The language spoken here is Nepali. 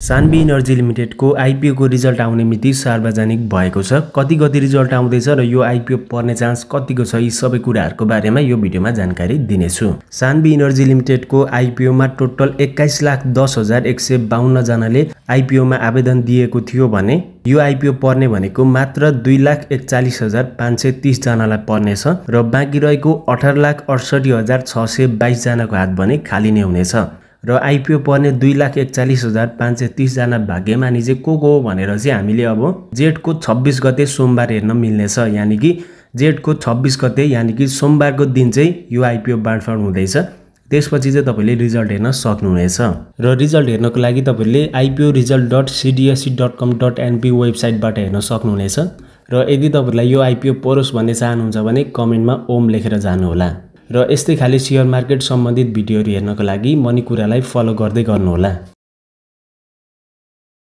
सान्वी इनर्जी लिमिटेडको आईपीओ को रिजल्ट आउने मिति सार्वजनिक भएको छ। कति रिजल्ट आउँदैछ र यो आईपीओ पर्ने चान्स कतिको छ, यी सबै कुराहरुको बारेमा यो भिडियोमा जानकारी दिनेछु। सान्वी इनर्जी लिमिटेडको आईपीओ मा टोटल 21,10,152 जनाले आईपीओ मा आवेदन दिएको थियो भने यो आईपीओ पर्ने भनेको मात्र 2,41,530 जनालाई पर्नेछ र बाँकी रहेको 18,68,622 जनाको हात भने खाली नै हुनेछ। र आईपीओ पर्ने 2,41,530 जना भाग्यमानी चाहिँ को हो भनेर चाहिँ हामीले अब जेठको 26 गते सोमबार हेर्न मिल्नेछ। यानी कि जेठको 26 गते यानी कि सोमबारको दिन चाहिँ यो आईपीओ बाँडफाँड हुँदैछ। त्यसपछि चाहिँ तपाईले रिजल्ट हेर्न सक्नुहुनेछ। र रिजल्ट हेर्नको लागि तपाईले iporesult.cdsc.com.np वेबसाइटबाट हेर्न सक्नुहुनेछ। र यदि तपाईलाई यो आईपीओ परोस् भन्ने चाहनुहुन्छ भने कमेन्टमा ओम लेखेर जानुहोला। र यस्तै खाली शेयर मार्केट सम्बन्धित भिडियोहरु हेर्नको लागि मनी कुरालाई फलो गर्दै गर्नुहोला।